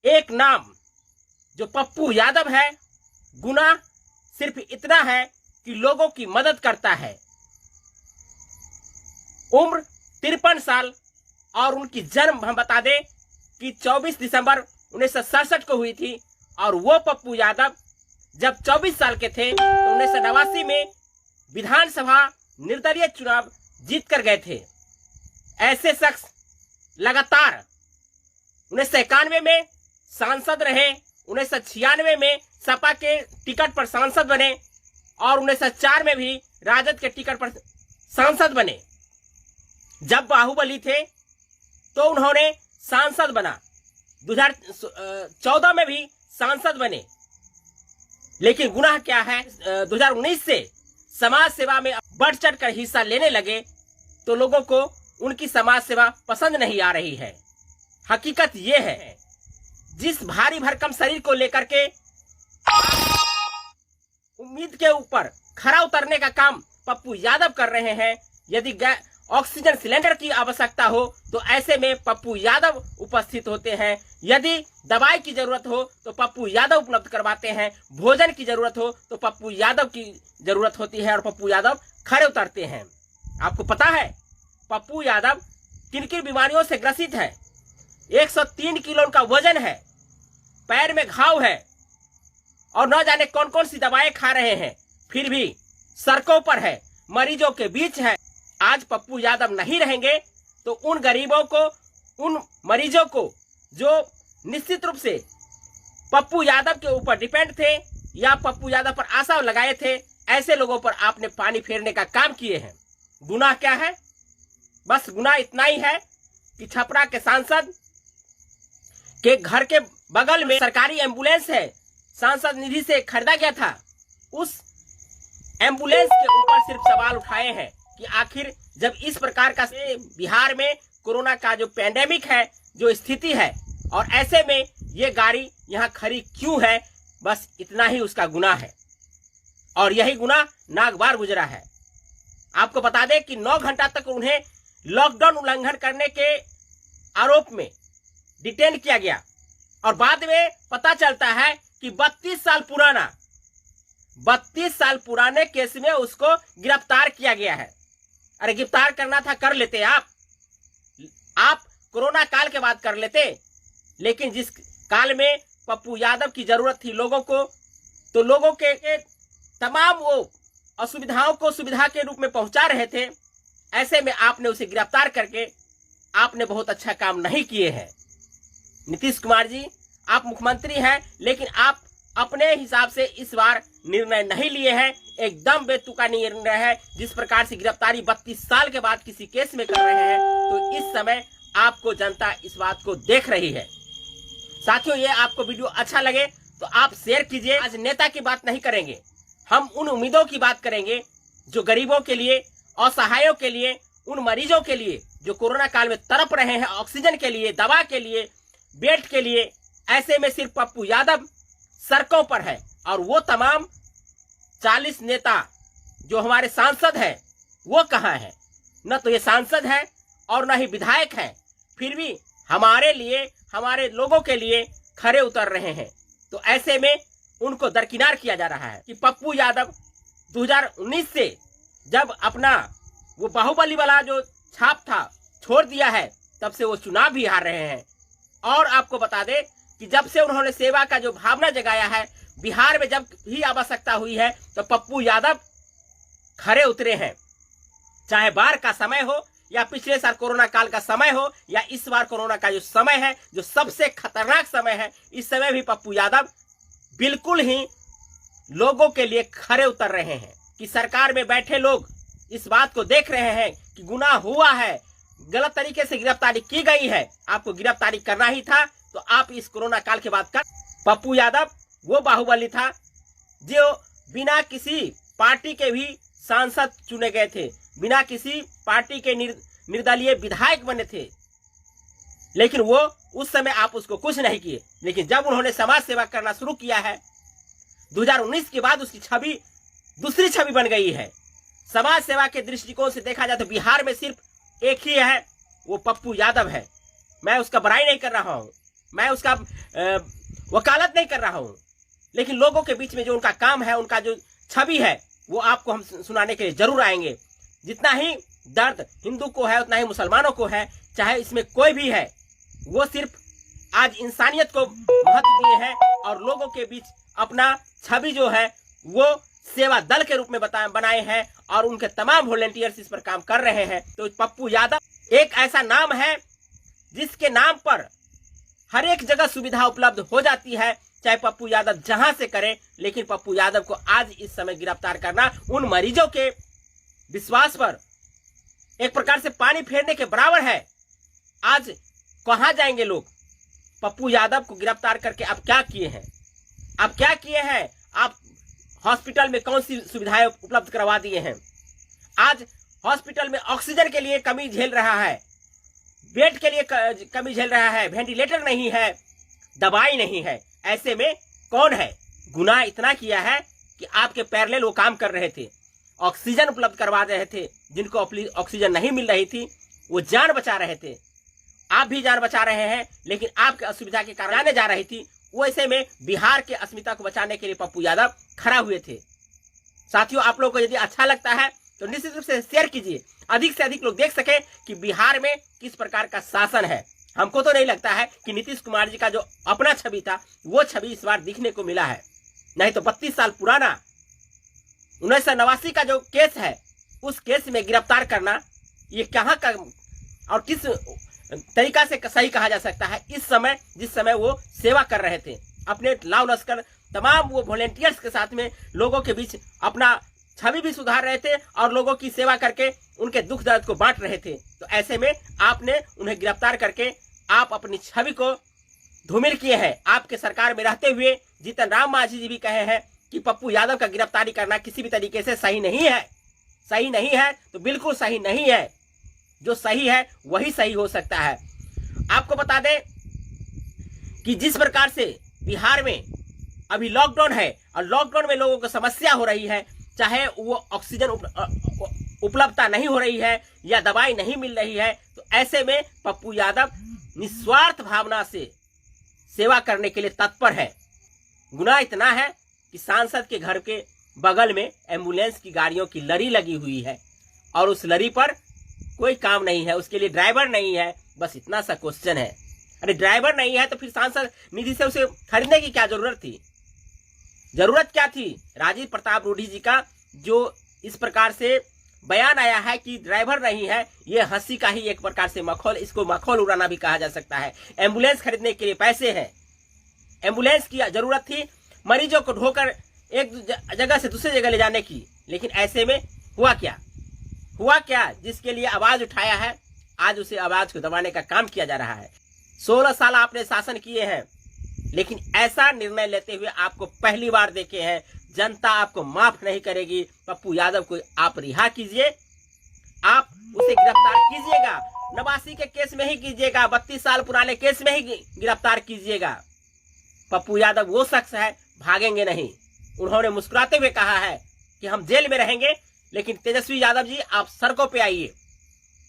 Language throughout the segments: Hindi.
एक नाम जो पप्पू यादव है, गुनाह सिर्फ इतना है कि लोगों की मदद करता है। उम्र 53 साल और उनकी जन्म हम बता दें कि 24 दिसंबर 1967 को हुई थी। और वो पप्पू यादव जब 24 साल के थे तो 1989 में विधानसभा निर्दलीय चुनाव जीत कर गए थे। ऐसे शख्स लगातार 1991 में सांसद रहे, 1996 में सपा के टिकट पर सांसद बने और 1904 में भी राजद के टिकट पर सांसद बने। जब बाहुबली थे तो उन्होंने सांसद बना, 2014 में भी सांसद बने। लेकिन गुनाह क्या है, 2019 से समाज सेवा में बढ़ चढ़ कर हिस्सा लेने लगे तो लोगों को उनकी समाज सेवा पसंद नहीं आ रही है। हकीकत ये है, जिस भारी भरकम शरीर को लेकर के उम्मीद के ऊपर खरा उतरने का काम पप्पू यादव कर रहे हैं। यदि ऑक्सीजन सिलेंडर की आवश्यकता हो तो ऐसे में पप्पू यादव उपस्थित होते हैं। यदि दवाई की जरूरत हो तो पप्पू यादव उपलब्ध करवाते हैं। भोजन की जरूरत हो तो पप्पू यादव की जरूरत होती है और पप्पू यादव खरे उतरते हैं। आपको पता है पप्पू यादव किन किन बीमारियों से ग्रसित है? 103 किलो उनका वजन है, पैर में घाव है और न जाने कौन कौन सी दवाएं खा रहे हैं, फिर भी सड़कों पर है, मरीजों के बीच है। आज पप्पू यादव नहीं रहेंगे तो उन गरीबों को, उन मरीजों को जो निश्चित रूप से पप्पू यादव के ऊपर डिपेंड थे या पप्पू यादव पर आशा लगाए थे, ऐसे लोगों पर आपने पानी फेरने का काम किए हैं। गुनाह क्या है? बस गुनाह इतना ही है कि छपरा के सांसद के घर के बगल में सरकारी एम्बुलेंस है, सांसद निधि से खरीदा गया था। उस एम्बुलेंस के ऊपर सिर्फ सवाल उठाए हैं कि आखिर जब इस प्रकार का बिहार में कोरोना का जो पैंडेमिक है, जो स्थिति है, और ऐसे में ये गाड़ी यहाँ खड़ी क्यों है, बस इतना ही उसका गुनाह है। और यही गुनाह नागवार गुजरा है। आपको बता दें कि 9 घंटा तक उन्हें लॉकडाउन उल्लंघन करने के आरोप में डिटेन किया गया और बाद में पता चलता है कि 32 साल पुराने केस में उसको गिरफ्तार किया गया है। अरे गिरफ्तार करना था कर लेते, आप कोरोना काल के बाद कर लेते। लेकिन जिस काल में पप्पू यादव की जरूरत थी लोगों को, तो लोगों के तमाम वो असुविधाओं को सुविधा के रूप में पहुंचा रहे थे। ऐसे में आपने उसे गिरफ्तार करके आपने बहुत अच्छा काम नहीं किए हैं। नीतीश कुमार जी, आप मुख्यमंत्री हैं, लेकिन आप अपने हिसाब से इस बार निर्णय नहीं लिए हैं। एकदम बेतुका निर्णय है। जिस प्रकार से गिरफ्तारी 32 साल के बाद किसी केस में कर रहे हैं, तो इस समय आपको जनता इस बात को देख रही है। साथियों, ये आपको वीडियो अच्छा लगे तो आप शेयर कीजिए। आज नेता की बात नहीं करेंगे, हम उन उम्मीदों की बात करेंगे जो गरीबों के लिए, असहायों के लिए, उन मरीजों के लिए जो कोरोना काल में तड़प रहे हैं, ऑक्सीजन के लिए, दवा के लिए, बेड के लिए। ऐसे में सिर्फ पप्पू यादव सड़कों पर है और वो तमाम 40 नेता जो हमारे सांसद हैं वो कहाँ हैं? न तो ये सांसद हैं और न ही विधायक हैं, फिर भी हमारे लिए, हमारे लोगों के लिए खरे उतर रहे हैं। तो ऐसे में उनको दरकिनार किया जा रहा है कि पप्पू यादव 2019 से जब अपना वो बाहुबली वाला जो छाप था छोड़ दिया है, तब से वो चुनाव भी हार रहे हैं। और आपको बता दें कि जब से उन्होंने सेवा का जो भावना जगाया है, बिहार में जब भी आवश्यकता हुई है तो पप्पू यादव खरे उतरे हैं। चाहे बाढ़ का समय हो या पिछले साल कोरोना काल का समय हो या इस बार कोरोना का जो समय है, जो सबसे खतरनाक समय है, इस समय भी पप्पू यादव बिल्कुल ही लोगों के लिए खरे उतर रहे हैं। कि सरकार में बैठे लोग इस बात को देख रहे हैं कि गुनाह हुआ है, गलत तरीके से गिरफ्तारी की गई है, आपको गिरफ्तारी करना ही था तो आप इस कोरोना काल के बाद कर। पप्पू यादव वो बाहुबली था जो बिना किसी पार्टी के भी सांसद चुने गए थे, बिना किसी पार्टी के निर्दलीय विधायक बने थे, लेकिन वो उस समय आप उसको कुछ नहीं किए। लेकिन जब उन्होंने समाज सेवा करना शुरू किया है 2019 के बाद, उसकी छवि दूसरी छवि बन गई है। समाज सेवा के दृष्टिकोण से देखा जाए तो बिहार में सिर्फ एक ही है, वो पप्पू यादव है। मैं उसका बुराई नहीं कर रहा हूं, मैं उसका वकालत नहीं कर रहा हूं, लेकिन लोगों के बीच में जो उनका काम है, उनका जो छवि है, वो आपको हम सुनाने के लिए जरूर आएंगे। जितना ही दर्द हिंदू को है उतना ही मुसलमानों को है, चाहे इसमें कोई भी है, वो सिर्फ आज इंसानियत को महत्व दिए हैं और लोगों के बीच अपना छवि जो है वो सेवा दल के रूप में बनाए हैं और उनके तमाम वॉलंटियर्स इस पर काम कर रहे हैं। तो पप्पू यादव एक ऐसा नाम है जिसके नाम पर हर एक जगह सुविधा उपलब्ध हो जाती है, चाहे पप्पू यादव जहां से करे, लेकिन पप्पू यादव को आज इस समय गिरफ्तार करना उन मरीजों के विश्वास पर एक प्रकार से पानी फेरने के बराबर है। आज कहां जाएंगे लोग? पप्पू यादव को गिरफ्तार करके आप क्या किए हैं? आप क्या किए हैं? आप हॉस्पिटल में कौन सी सुविधाएं उपलब्ध करवा दिए हैं? आज हॉस्पिटल में ऑक्सीजन के लिए कमी झेल रहा है, बेड के लिए कमी झेल रहा है, वेंटिलेटर नहीं है, दवाई नहीं है। ऐसे में कौन है? गुनाह इतना किया है कि आपके पैरेलल वो काम कर रहे थे, ऑक्सीजन उपलब्ध करवा रहे थे, जिनको ऑक्सीजन नहीं मिल रही थी वो जान बचा रहे थे। आप भी जान बचा रहे हैं, लेकिन आपके असुविधा के कारण जाने जा रही थी। वो ऐसे में बिहार के अस्मिता को बचाने के लिए पप्पू यादव खड़ा हुए थे। साथियों, आप लोगों को यदि अच्छा लगता है तो निश्चित रूप से शेयर कीजिए, अधिक से अधिक लोग देख सके कि बिहार में किस प्रकार का शासन है। हमको तो नहीं लगता है कि नीतीश कुमार जी का जो अपना छवि था वो छवि इस बार दिखने को मिला है। नहीं तो 32 साल पुराना 1989 का जो केस है, उस केस में गिरफ्तार करना ये कहाँ का और किस तरीका से सही कहा जा सकता है? इस समय जिस समय वो सेवा कर रहे थे, अपने लाव लश्कर तमाम वो वॉलंटियर्स के साथ में लोगों के बीच अपना छवि भी सुधार रहे थे और लोगों की सेवा करके उनके दुख दर्द को बांट रहे थे। तो ऐसे में आपने उन्हें गिरफ्तार करके आप अपनी छवि को धूमिल किए हैं। आपके सरकार में रहते हुए जीतन राम मांझी जी भी कहे हैं कि पप्पू यादव का गिरफ्तारी करना किसी भी तरीके से सही नहीं है। सही नहीं है तो बिल्कुल सही नहीं है, जो सही है वही सही हो सकता है। आपको बता दें कि जिस प्रकार से बिहार में अभी लॉकडाउन है और लॉकडाउन में लोगों को समस्या हो रही है, चाहे वो ऑक्सीजन उपलब्धता नहीं हो रही है या दवाई नहीं मिल रही है, तो ऐसे में पप्पू यादव निस्वार्थ भावना से सेवा करने के लिए तत्पर है। गुनाह इतना है कि सांसद के घर के बगल में एम्बुलेंस की गाड़ियों की लरी लगी हुई है और उस लरी पर कोई काम नहीं है, उसके लिए ड्राइवर नहीं है। बस इतना सा क्वेश्चन है। अरे ड्राइवर नहीं है तो फिर सांसद निधि से उसे खरीदने की क्या जरूरत थी? जरूरत क्या थी? राजीव प्रताप रूढ़ी जी का जो इस प्रकार से बयान आया है कि ड्राइवर नहीं है, ये हंसी का ही एक प्रकार से मखौल, इसको मखौल उड़ाना भी कहा जा सकता है। एम्बुलेंस खरीदने के लिए पैसे हैं, एम्बुलेंस की जरूरत थी मरीजों को ढोकर एक जगह से दूसरी जगह ले जाने की, लेकिन ऐसे में हुआ क्या? हुआ क्या? जिसके लिए आवाज उठाया है, आज उसे आवाज को दबाने का काम किया जा रहा है। 16 साल आपने शासन किए हैं, लेकिन ऐसा निर्णय लेते हुए आपको पहली बार देखे हैं। जनता आपको माफ नहीं करेगी। पप्पू यादव को आप रिहा कीजिए, आप उसे गिरफ्तार कीजिएगा, 89 के केस में ही कीजिएगा, 32 साल पुराने केस में ही गिरफ्तार कीजिएगा। पप्पू यादव वो शख्स है, भागेंगे नहीं। उन्होंने मुस्कुराते हुए कहा है कि हम जेल में रहेंगे, लेकिन तेजस्वी यादव जी आप सड़कों पे आइए।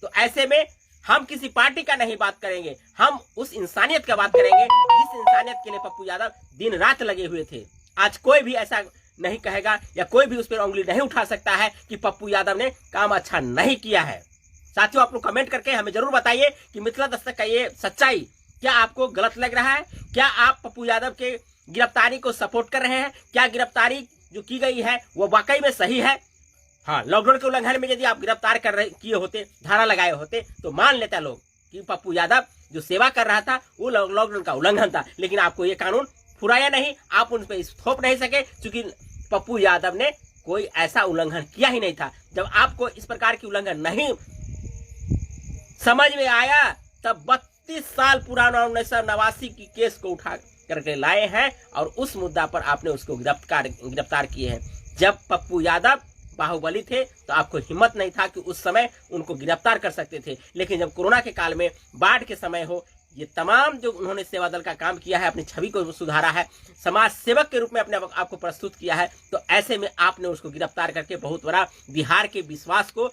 तो ऐसे में हम किसी पार्टी का नहीं बात करेंगे, हम उस इंसानियत का बात करेंगे जिस इंसानियत के लिए पप्पू यादव दिन रात लगे हुए थे। आज कोई भी ऐसा नहीं कहेगा या कोई भी उस पर उंगली नहीं उठा सकता है कि पप्पू यादव ने काम अच्छा नहीं किया है। साथियों, आप लोग कमेंट करके हमें जरूर बताइए कि मिथिला दस्तक का ये सच्चाई क्या आपको गलत लग रहा है? क्या आप पप्पू यादव के गिरफ्तारी को सपोर्ट कर रहे हैं? क्या गिरफ्तारी जो की गई है वो वाकई में सही है? हाँ, लॉकडाउन के उल्लंघन में यदि आप गिरफ्तार किए होते, धारा लगाए होते, तो मान लेता लोग कि पप्पू यादव जो सेवा कर रहा था वो लॉकडाउन का उल्लंघन था। लेकिन आपको ये कानून फुराया नहीं, आप उन पर थोप नहीं सके, क्योंकि पप्पू यादव ने कोई ऐसा उल्लंघन किया ही नहीं था। जब आपको इस प्रकार की उल्लंघन नहीं समझ में आया, तब 32 साल पुराना 1989 की केस को उठा करके लाए हैं और उस मुद्दा पर आपने उसको गिरफ्तार किए हैं। जब पप्पू यादव बाहुबली थे तो आपको हिम्मत नहीं था कि उस समय उनको गिरफ्तार कर सकते थे, लेकिन जब कोरोना के काल में, बाढ़ के समय हो, ये तमाम जो उन्होंने सेवा दल का काम किया है, अपनी छवि को सुधारा है, समाज सेवक के रूप में अपने आप को प्रस्तुत किया है, तो ऐसे में आपने उसको गिरफ्तार करके बहुत बड़ा बिहार के विश्वास को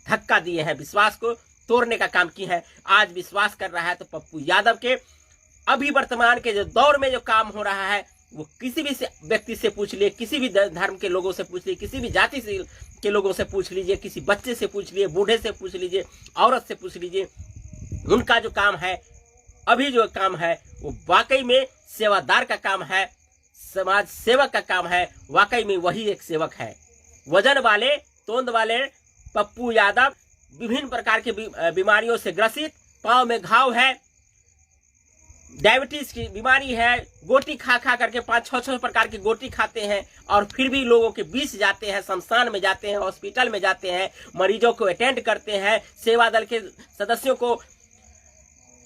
धक्का दिए हैं, विश्वास को तोड़ने का काम किया है। आज विश्वास कर रहा है तो पप्पू यादव के अभी वर्तमान के जो दौर में जो काम हो रहा है वो किसी भी व्यक्ति से पूछ लिए, किसी भी धर्म के लोगों से पूछ लीजिए, किसी भी जाति से के लोगों से पूछ लीजिए, किसी बच्चे से पूछ लीजिए, बूढ़े से पूछ लीजिए, औरत से पूछ लीजिए, उनका जो काम है अभी जो काम है वो वाकई में सेवादार का काम है, समाज सेवक का काम है। वाकई में वही एक सेवक है। वजन वाले, तोंद वाले पप्पू यादव विभिन्न प्रकार की बीमारियों से ग्रसित, पांव में घाव है, डायबिटीज की बीमारी है, गोटी खा खा करके 5-6 प्रकार की गोटी खाते हैं और फिर भी लोगों के बीच जाते हैं, शमशान में जाते हैं, हॉस्पिटल में जाते हैं, मरीजों को अटेंड करते हैं, सेवा दल के सदस्यों को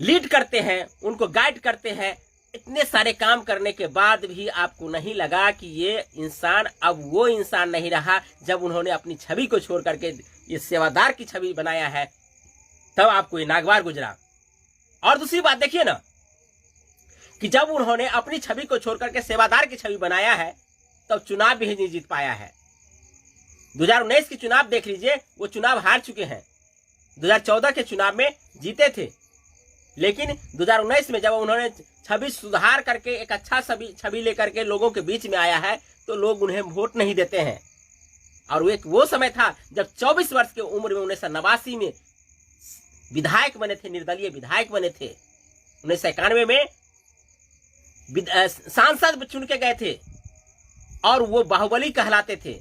लीड करते हैं, उनको गाइड करते हैं। इतने सारे काम करने के बाद भी आपको नहीं लगा कि ये इंसान अब वो इंसान नहीं रहा जब उन्होंने अपनी छवि को छोड़ करके ये सेवादार की छवि बनाया है, तब आपको ये नागवार गुजरा। और दूसरी बात देखिए ना कि जब उन्होंने अपनी छवि को छोड़ करके सेवादार की छवि बनाया है तब चुनाव भी नहीं जीत पाया है। 2019 के चुनाव देख लीजिए, वो चुनाव हार चुके हैं। 2014 के चुनाव में जीते थे, लेकिन 2019 में जब उन्होंने छवि सुधार करके एक अच्छा छवि लेकर के लोगों के बीच में आया है तो लोग उन्हें वोट नहीं देते हैं। और वो समय था जब 24 वर्ष की उम्र में 1989 में विधायक बने थे, निर्दलीय विधायक बने थे। 1991 में सांसद चुन के गए थे और वो बाहुबली कहलाते थे।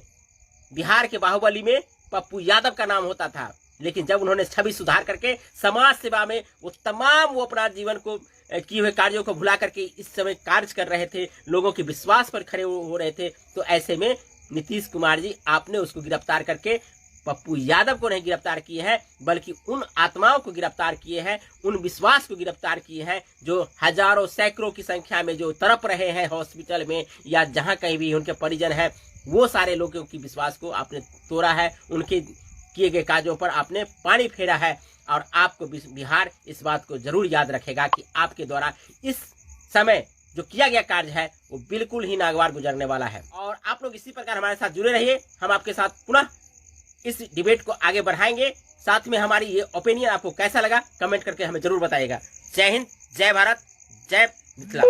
बिहार के बाहुबली में पप्पू यादव का नाम होता था। लेकिन जब उन्होंने छवि सुधार करके समाज सेवा में वो अपना जीवन को किए हुए कार्यों को भुला करके इस समय कार्य कर रहे थे, लोगों के विश्वास पर खड़े हो रहे थे, तो ऐसे में नीतीश कुमार जी आपने उसको गिरफ्तार करके पप्पू यादव को नहीं गिरफ्तार किए हैं, बल्कि उन आत्माओं को गिरफ्तार किए हैं, उन विश्वास को गिरफ्तार किए हैं जो हजारों सैकड़ों की संख्या में जो तड़प रहे हैं हॉस्पिटल में या जहां कहीं भी उनके परिजन हैं। वो सारे लोगों की विश्वास को आपने तोड़ा है, उनके किए गए कार्यों पर आपने पानी फेरा है। और आपको बिहार इस बात को जरूर याद रखेगा कि आपके द्वारा इस समय जो किया गया कार्य है वो बिल्कुल ही नागवार गुजरने वाला है। और आप लोग इसी प्रकार हमारे साथ जुड़े रहिए, हम आपके साथ पुनः इस डिबेट को आगे बढ़ाएंगे। साथ में हमारी ये ओपिनियन आपको कैसा लगा कमेंट करके हमें जरूर बताइएगा। जय हिंद, जय भारत, जय मिथिला।